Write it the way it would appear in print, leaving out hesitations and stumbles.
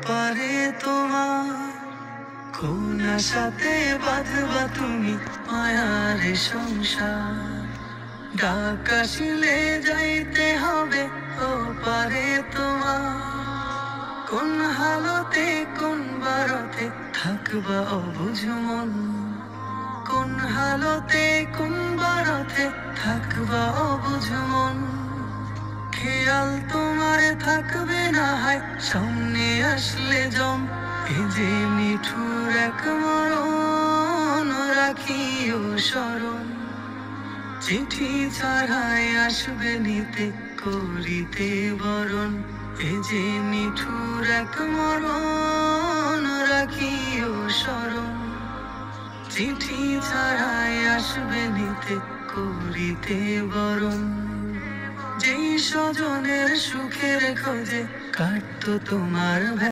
পারে তোমার কোন আশাতে বাঁধবা তুমি মায়ার সংসার। ডাক আসিলে যাইতে হবে ও পারে তোমার কোন হালতে কোন বারতে থাকবা অবুঝ মন। কোন হালতে কোন বারতে থাকবা অবুঝ মন। খেয়াল তোমার থাকবে না হয় সামনে আসলে জম। এ যে নিঠুর এক মরণ রাখিও স্মরণ। চিঠি ছাড়াই আসবে নিতে করিতে বরণ। এ যে নিঠুর এক মরণ রাখিও স্মরণ। চিঠি ছাড়াই আসবে নিতে করিতে বরণ। যেই স্বজনের সুখের খোঁজে কাটতো তোমার